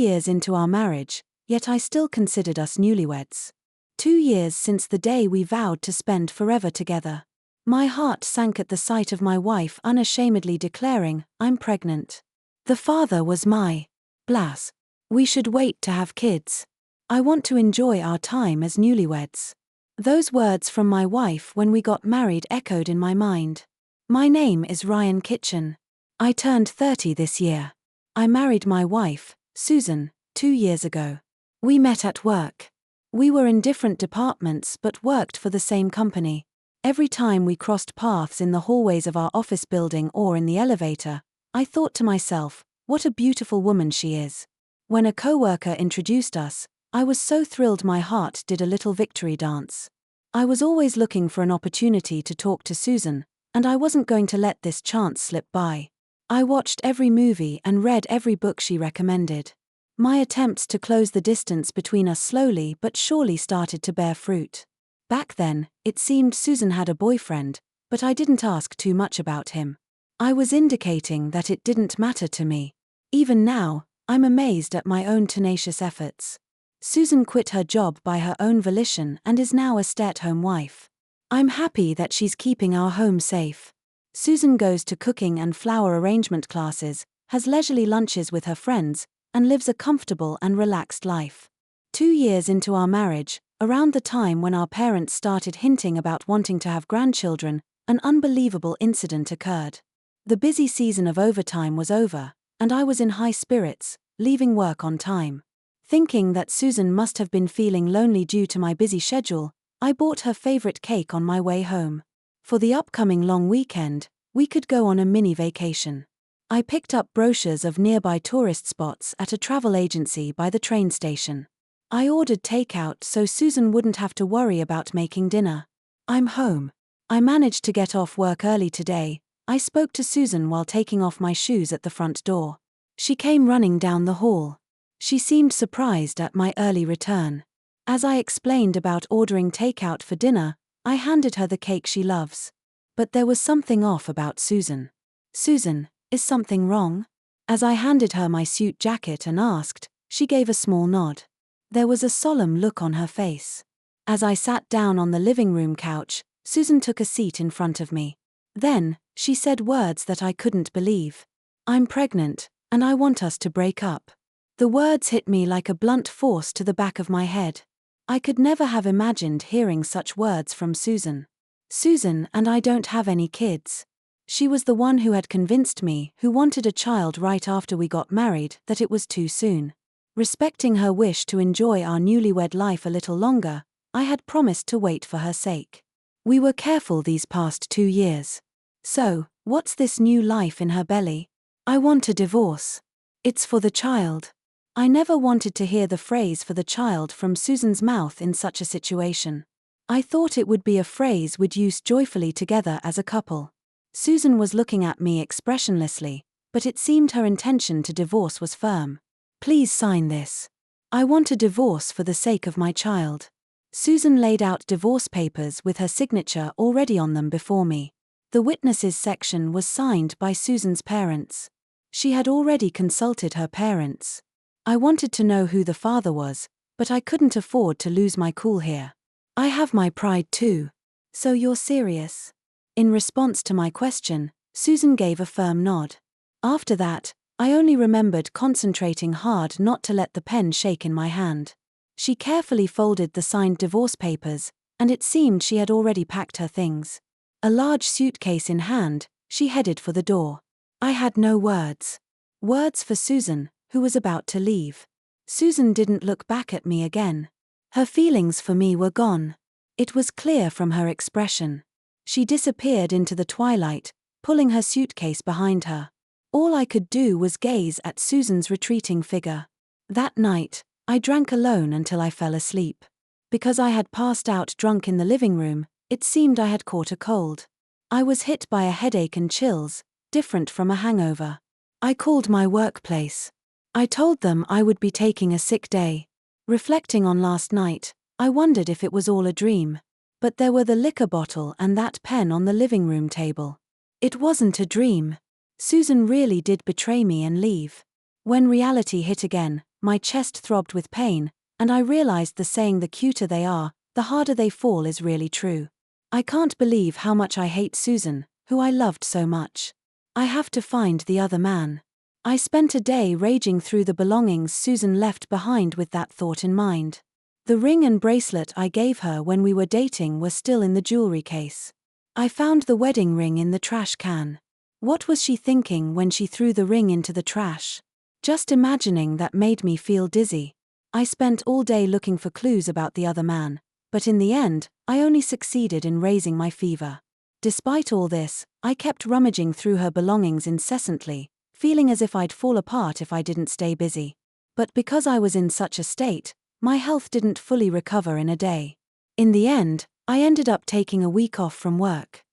years into our marriage, yet I still considered us newlyweds. 2 years since the day we vowed to spend forever together. My heart sank at the sight of my wife unashamedly declaring, "I'm pregnant." The father was my Blas. We should wait to have kids. I want to enjoy our time as newlyweds. Those words from my wife when we got married echoed in my mind. My name is Ryan Kitchen. I turned 30 this year. I married my wife, Susan, 2 years ago. We met at work. We were in different departments but worked for the same company. Every time we crossed paths in the hallways of our office building or in the elevator, I thought to myself, what a beautiful woman she is. When a coworker introduced us, I was so thrilled my heart did a little victory dance. I was always looking for an opportunity to talk to Susan, and I wasn't going to let this chance slip by. I watched every movie and read every book she recommended. My attempts to close the distance between us slowly but surely started to bear fruit. Back then, it seemed Susan had a boyfriend, but I didn't ask too much about him. I was indicating that it didn't matter to me. Even now, I'm amazed at my own tenacious efforts. Susan quit her job by her own volition and is now a stay-at-home wife. I'm happy that she's keeping our home safe. Susan goes to cooking and flower arrangement classes, has leisurely lunches with her friends, and lives a comfortable and relaxed life. 2 years into our marriage, around the time when our parents started hinting about wanting to have grandchildren, an unbelievable incident occurred. The busy season of overtime was over, and I was in high spirits, leaving work on time. Thinking that Susan must have been feeling lonely due to my busy schedule, I bought her favorite cake on my way home. For the upcoming long weekend, we could go on a mini vacation. I picked up brochures of nearby tourist spots at a travel agency by the train station. I ordered takeout so Susan wouldn't have to worry about making dinner. I'm home. I managed to get off work early today. I spoke to Susan while taking off my shoes at the front door. She came running down the hall. She seemed surprised at my early return. As I explained about ordering takeout for dinner, I handed her the cake she loves. But there was something off about Susan. "Susan, is something wrong?" As I handed her my suit jacket and asked, she gave a small nod. There was a solemn look on her face. As I sat down on the living room couch, Susan took a seat in front of me. Then, she said words that I couldn't believe. "I'm pregnant, and I want us to break up." The words hit me like a blunt force to the back of my head. I could never have imagined hearing such words from Susan. Susan and I don't have any kids. She was the one who had convinced me, who wanted a child right after we got married, that it was too soon. Respecting her wish to enjoy our newlywed life a little longer, I had promised to wait for her sake. We were careful these past 2 years. So, what's this new life in her belly? I want a divorce. It's for the child. I never wanted to hear the phrase "for the child" from Susan's mouth in such a situation. I thought it would be a phrase we'd use joyfully together as a couple. Susan was looking at me expressionlessly, but it seemed her intention to divorce was firm. "Please sign this. I want a divorce for the sake of my child." Susan laid out divorce papers with her signature already on them before me. The witnesses section was signed by Susan's parents. She had already consulted her parents. I wanted to know who the father was, but I couldn't afford to lose my cool here. "I have my pride too." "So you're serious?" In response to my question, Susan gave a firm nod. After that, I only remembered concentrating hard not to let the pen shake in my hand. She carefully folded the signed divorce papers, and it seemed she had already packed her things. A large suitcase in hand, she headed for the door. I had no words. Words for Susan, who was about to leave. Susan didn't look back at me again. Her feelings for me were gone. It was clear from her expression. She disappeared into the twilight, pulling her suitcase behind her. All I could do was gaze at Susan's retreating figure. That night, I drank alone until I fell asleep. Because I had passed out drunk in the living room, it seemed I had caught a cold. I was hit by a headache and chills, different from a hangover. I called my workplace. I told them I would be taking a sick day. Reflecting on last night, I wondered if it was all a dream. But there were the liquor bottle and that pen on the living room table. It wasn't a dream. Susan really did betray me and leave. When reality hit again, my chest throbbed with pain, and I realized the saying "the cuter they are, the harder they fall" is really true. I can't believe how much I hate Susan, who I loved so much. I have to find the other man. I spent a day raging through the belongings Susan left behind with that thought in mind. The ring and bracelet I gave her when we were dating were still in the jewelry case. I found the wedding ring in the trash can. What was she thinking when she threw the ring into the trash? Just imagining that made me feel dizzy. I spent all day looking for clues about the other man, but in the end, I only succeeded in raising my fever. Despite all this, I kept rummaging through her belongings incessantly, feeling as if I'd fall apart if I didn't stay busy. But because I was in such a state, my health didn't fully recover in a day. In the end, I ended up taking a week off from work.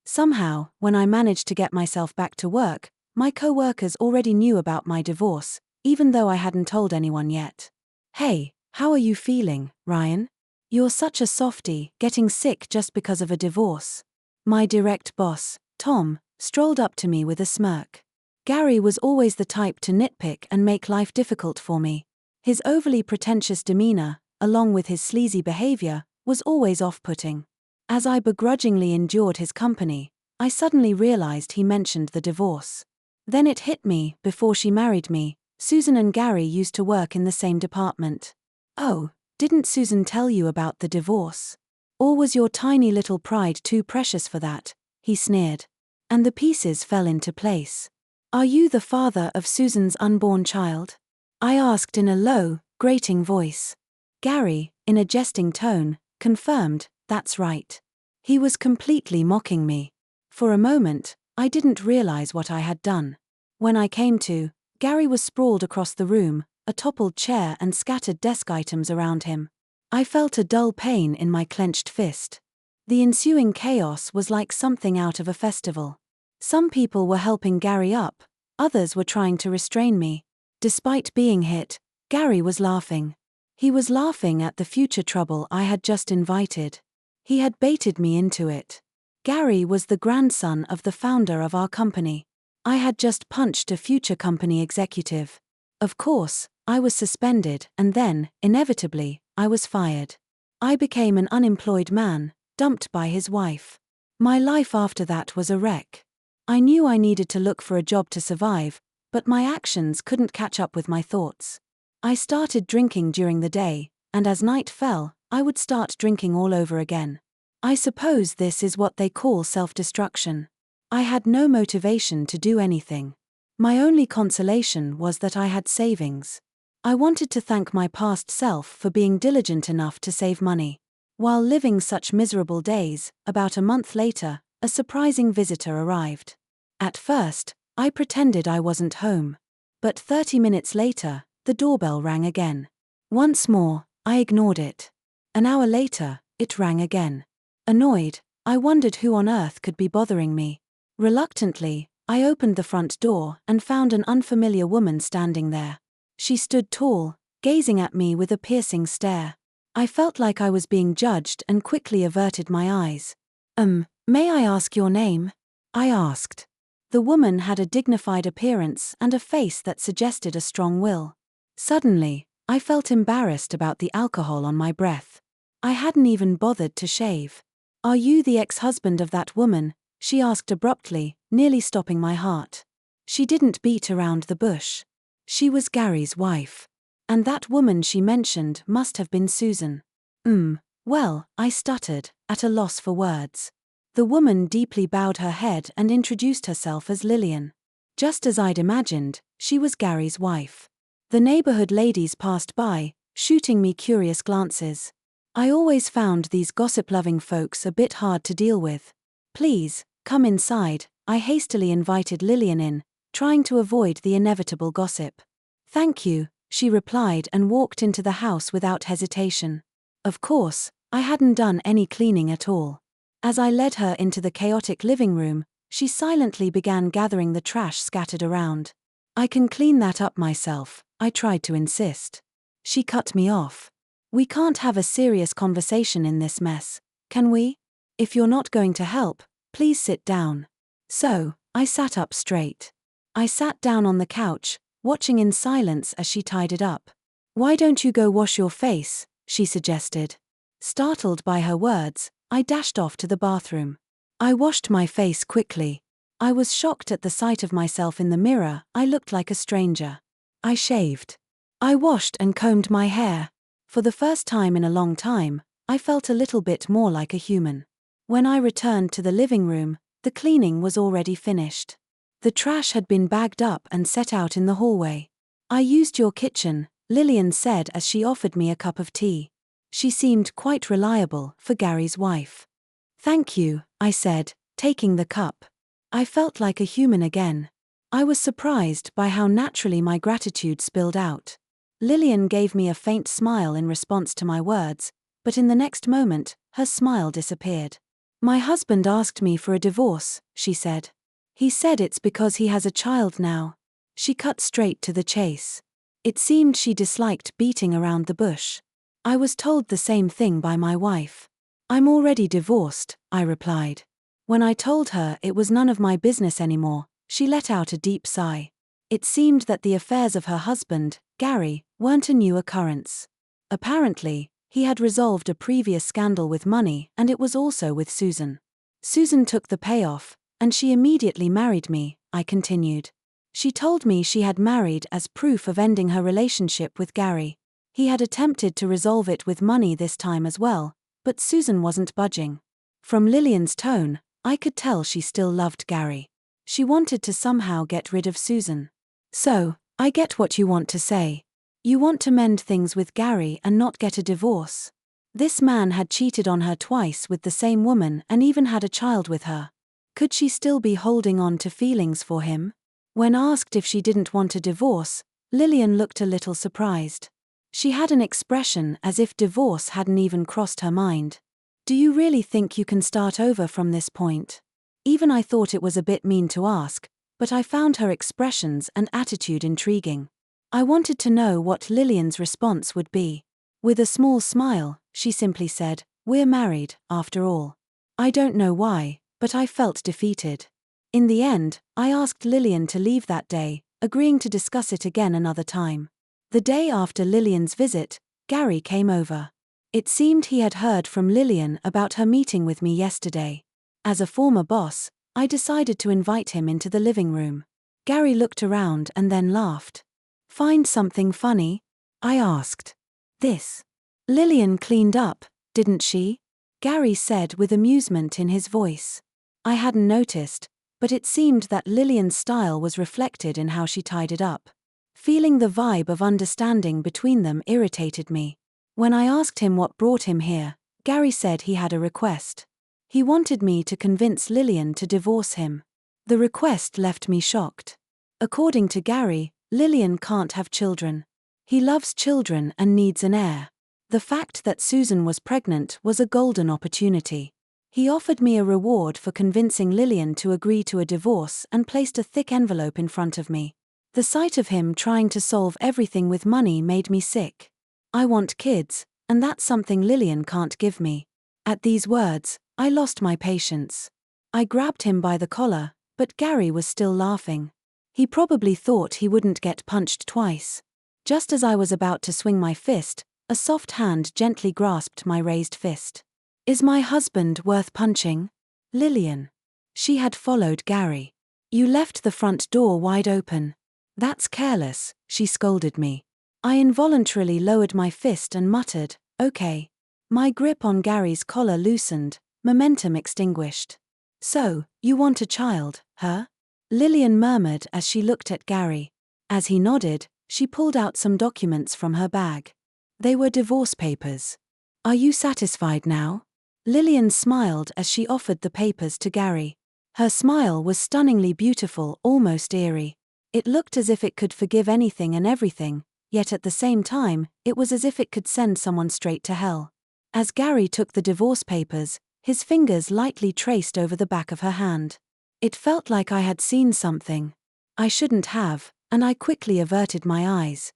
Somehow, when I managed to get myself back to work, my co-workers already knew about my divorce, even though I hadn't told anyone yet. "Hey, how are you feeling, Ryan? You're such a softie, getting sick just because of a divorce." My direct boss, Tom, strolled up to me with a smirk. Gary was always the type to nitpick and make life difficult for me. His overly pretentious demeanor, along with his sleazy behavior, was always off-putting. As I begrudgingly endured his company, I suddenly realized he mentioned the divorce. Then it hit me, before she married me, Susan and Gary used to work in the same department. "Oh, didn't Susan tell you about the divorce? Or was your tiny little pride too precious for that?" he sneered. And the pieces fell into place. "Are you the father of Susan's unborn child?" I asked in a low, grating voice. Gary, in a jesting tone, confirmed, "That's right." He was completely mocking me. For a moment, I didn't realize what I had done. When I came to, Gary was sprawled across the room, a toppled chair and scattered desk items around him. I felt a dull pain in my clenched fist. The ensuing chaos was like something out of a festival. Some people were helping Gary up, others were trying to restrain me. Despite being hit, Gary was laughing. He was laughing at the future trouble I had just invited. He had baited me into it. Gary was the grandson of the founder of our company. I had just punched a future company executive. Of course, I was suspended and then, inevitably, I was fired. I became an unemployed man, dumped by his wife. My life after that was a wreck. I knew I needed to look for a job to survive, but my actions couldn't catch up with my thoughts. I started drinking during the day, and as night fell, I would start drinking all over again. I suppose this is what they call self-destruction. I had no motivation to do anything. My only consolation was that I had savings. I wanted to thank my past self for being diligent enough to save money. While living such miserable days, about a month later, a surprising visitor arrived. At first, I pretended I wasn't home. But 30 minutes later, the doorbell rang again. Once more, I ignored it. An hour later, it rang again. Annoyed, I wondered who on earth could be bothering me. Reluctantly, I opened the front door and found an unfamiliar woman standing there. She stood tall, gazing at me with a piercing stare. I felt like I was being judged and quickly averted my eyes. May I ask your name?" I asked. The woman had a dignified appearance and a face that suggested a strong will. Suddenly, I felt embarrassed about the alcohol on my breath. I hadn't even bothered to shave. "Are you the ex-husband of that woman?" she asked abruptly, nearly stopping my heart. She didn't beat around the bush. She was Gary's wife. And that woman she mentioned must have been Susan. Well, I stuttered, at a loss for words. The woman deeply bowed her head and introduced herself as Lillian. Just as I'd imagined, she was Gary's wife. The neighborhood ladies passed by, shooting me curious glances. I always found these gossip-loving folks a bit hard to deal with. "Please, come inside," I hastily invited Lillian in, trying to avoid the inevitable gossip. "Thank you," she replied and walked into the house without hesitation. Of course, I hadn't done any cleaning at all. As I led her into the chaotic living room, she silently began gathering the trash scattered around. "I can clean that up myself," I tried to insist. She cut me off. "We can't have a serious conversation in this mess, can we? If you're not going to help, please sit down." So, I sat up straight. I sat down on the couch, watching in silence as she tidied up. Why don't you go wash your face? She suggested. Startled by her words, I dashed off to the bathroom. I washed my face quickly. I was shocked at the sight of myself in the mirror. I looked like a stranger. I shaved. I washed and combed my hair. For the first time in a long time, I felt a little bit more like a human. When I returned to the living room, the cleaning was already finished. The trash had been bagged up and set out in the hallway. I used your kitchen, Lillian said as she offered me a cup of tea. She seemed quite reliable for Gary's wife. Thank you, I said, taking the cup. I felt like a human again. I was surprised by how naturally my gratitude spilled out. Lillian gave me a faint smile in response to my words, but in the next moment, her smile disappeared. My husband asked me for a divorce, she said. He said it's because he has a child now. She cut straight to the chase. It seemed she disliked beating around the bush. I was told the same thing by my wife. I'm already divorced, I replied. When I told her it was none of my business anymore, she let out a deep sigh. It seemed that the affairs of her husband, Gary, weren't a new occurrence. Apparently, he had resolved a previous scandal with money, and it was also with Susan. Susan took the payoff, and she immediately married me, I continued. She told me she had married as proof of ending her relationship with Gary. He had attempted to resolve it with money this time as well, but Susan wasn't budging. From Lillian's tone, I could tell she still loved Gary. She wanted to somehow get rid of Susan. So, I get what you want to say. You want to mend things with Gary and not get a divorce. This man had cheated on her twice with the same woman and even had a child with her. Could she still be holding on to feelings for him? When asked if she didn't want a divorce, Lillian looked a little surprised. She had an expression as if divorce hadn't even crossed her mind. Do you really think you can start over from this point? Even I thought it was a bit mean to ask, but I found her expressions and attitude intriguing. I wanted to know what Lillian's response would be. With a small smile, she simply said, "We're married, after all." I don't know why, but I felt defeated. In the end, I asked Lillian to leave that day, agreeing to discuss it again another time. The day after Lillian's visit, Gary came over. It seemed he had heard from Lillian about her meeting with me yesterday. As a former boss, I decided to invite him into the living room. Gary looked around and then laughed. "Find something funny?" I asked. "This. Lillian cleaned up, didn't she?" Gary said with amusement in his voice. I hadn't noticed, but it seemed that Lillian's style was reflected in how she tidied up. Feeling the vibe of understanding between them irritated me. When I asked him what brought him here, Gary said he had a request. He wanted me to convince Lillian to divorce him. The request left me shocked. According to Gary, Lillian can't have children. He loves children and needs an heir. The fact that Susan was pregnant was a golden opportunity. He offered me a reward for convincing Lillian to agree to a divorce and placed a thick envelope in front of me. The sight of him trying to solve everything with money made me sick. I want kids, and that's something Lillian can't give me. At these words, I lost my patience. I grabbed him by the collar, but Gary was still laughing. He probably thought he wouldn't get punched twice. Just as I was about to swing my fist, a soft hand gently grasped my raised fist. "Is my husband worth punching?" Lillian. She had followed Gary. "You left the front door wide open. That's careless," she scolded me. I involuntarily lowered my fist and muttered, "Okay." My grip on Gary's collar loosened, momentum extinguished. "So, you want a child, huh?" Lillian murmured as she looked at Gary. As he nodded, she pulled out some documents from her bag. They were divorce papers. "Are you satisfied now?" Lillian smiled as she offered the papers to Gary. Her smile was stunningly beautiful, almost eerie. It looked as if it could forgive anything and everything, yet at the same time, it was as if it could send someone straight to hell. As Gary took the divorce papers, his fingers lightly traced over the back of her hand. It felt like I had seen something I shouldn't have, and I quickly averted my eyes.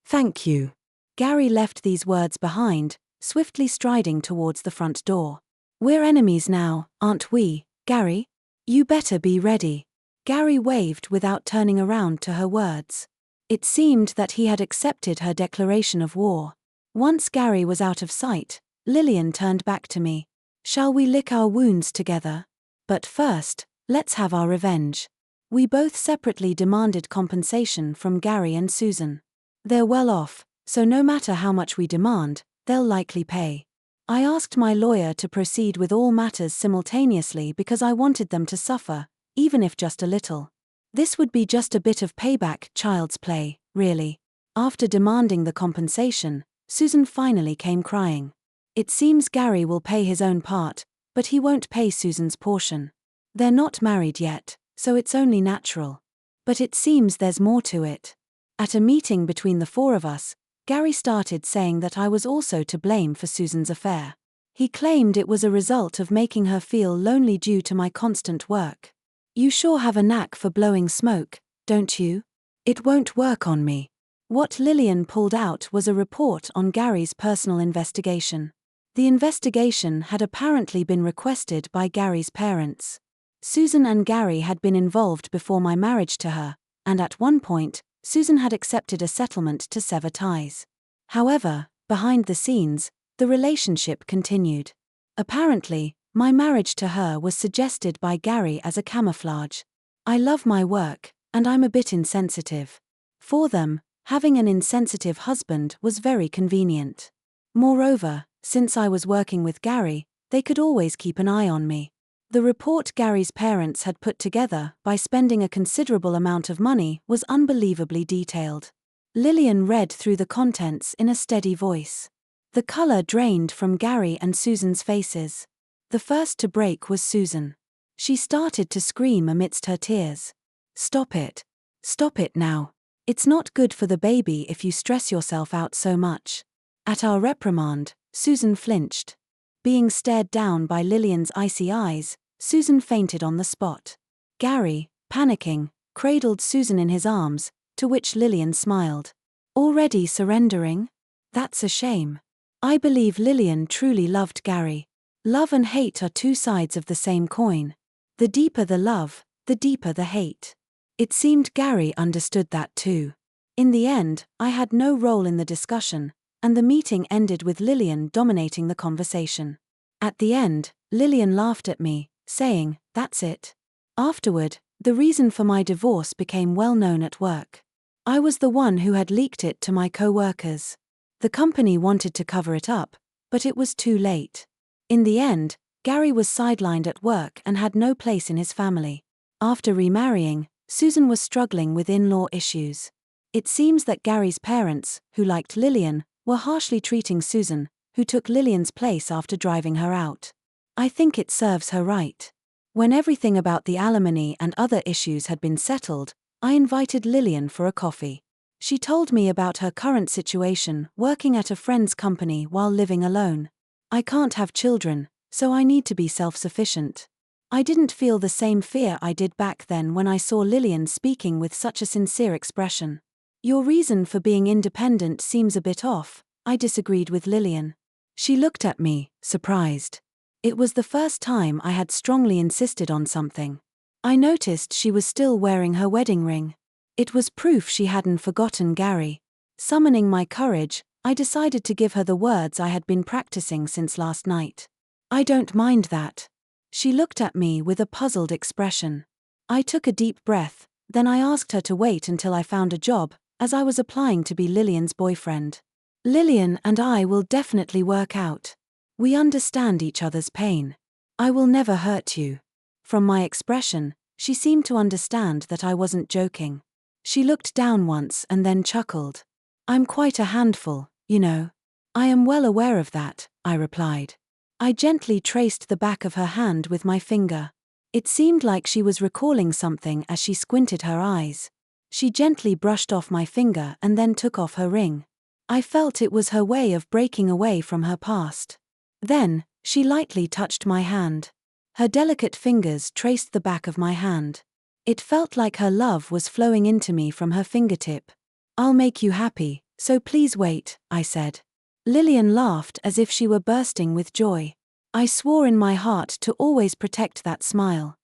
"Thank you." Gary left these words behind, swiftly striding towards the front door. "We're enemies now, aren't we, Gary? You better be ready." Gary waved without turning around to her words. It seemed that he had accepted her declaration of war. Once Gary was out of sight, Lillian turned back to me. "Shall we lick our wounds together? But first, let's have our revenge." We both separately demanded compensation from Gary and Susan. They're well off, so no matter how much we demand, they'll likely pay. I asked my lawyer to proceed with all matters simultaneously because I wanted them to suffer, even if just a little. This would be just a bit of payback, child's play, really. After demanding the compensation, Susan finally came crying. It seems Gary will pay his own part, but he won't pay Susan's portion. They're not married yet, so it's only natural. But it seems there's more to it. At a meeting between the four of us, Gary started saying that I was also to blame for Susan's affair. He claimed it was a result of making her feel lonely due to my constant work. "You sure have a knack for blowing smoke, don't you? It won't work on me." What Lillian pulled out was a report on Gary's personal investigation. The investigation had apparently been requested by Gary's parents. Susan and Gary had been involved before my marriage to her, and at one point, Susan had accepted a settlement to sever ties. However, behind the scenes, the relationship continued. Apparently, my marriage to her was suggested by Gary as a camouflage. I love my work, and I'm a bit insensitive. For them, having an insensitive husband was very convenient. Moreover, since I was working with Gary, they could always keep an eye on me. The report Gary's parents had put together by spending a considerable amount of money was unbelievably detailed. Lillian read through the contents in a steady voice. The color drained from Gary and Susan's faces. The first to break was Susan. She started to scream amidst her tears. "Stop it. Stop it now. It's not good for the baby if you stress yourself out so much." At our reprimand, Susan flinched. Being stared down by Lillian's icy eyes, Susan fainted on the spot. Gary, panicking, cradled Susan in his arms, to which Lillian smiled. "Already surrendering? That's a shame. I believe Lillian truly loved Gary. Love and hate are two sides of the same coin. The deeper the love, the deeper the hate." It seemed Gary understood that too. In the end, I had no role in the discussion, and the meeting ended with Lillian dominating the conversation. At the end, Lillian laughed at me, saying, "That's it." Afterward, the reason for my divorce became well known at work. I was the one who had leaked it to my co-workers. The company wanted to cover it up, but it was too late. In the end, Gary was sidelined at work and had no place in his family. After remarrying, Susan was struggling with in-law issues. It seems that Gary's parents, who liked Lillian, were harshly treating Susan, who took Lillian's place after driving her out. I think it serves her right. When everything about the alimony and other issues had been settled, I invited Lillian for a coffee. She told me about her current situation working at a friend's company while living alone. "I can't have children, so I need to be self-sufficient." I didn't feel the same fear I did back then when I saw Lillian speaking with such a sincere expression. "Your reason for being independent seems a bit off," I disagreed with Lillian. She looked at me, surprised. It was the first time I had strongly insisted on something. I noticed she was still wearing her wedding ring. It was proof she hadn't forgotten Gary. Summoning my courage, I decided to give her the words I had been practicing since last night. "I don't mind that." She looked at me with a puzzled expression. I took a deep breath, then I asked her to wait until I found a job, as I was applying to be Lillian's boyfriend. "Lillian and I will definitely work out. We understand each other's pain. I will never hurt you." From my expression, she seemed to understand that I wasn't joking. She looked down once and then chuckled. "I'm quite a handful, you know." "I am well aware of that," I replied. I gently traced the back of her hand with my finger. It seemed like she was recalling something as she squinted her eyes. She gently brushed off my finger and then took off her ring. I felt it was her way of breaking away from her past. Then, she lightly touched my hand. Her delicate fingers traced the back of my hand. It felt like her love was flowing into me from her fingertip. "I'll make you happy, so please wait," I said. Lillian laughed as if she were bursting with joy. I swore in my heart to always protect that smile.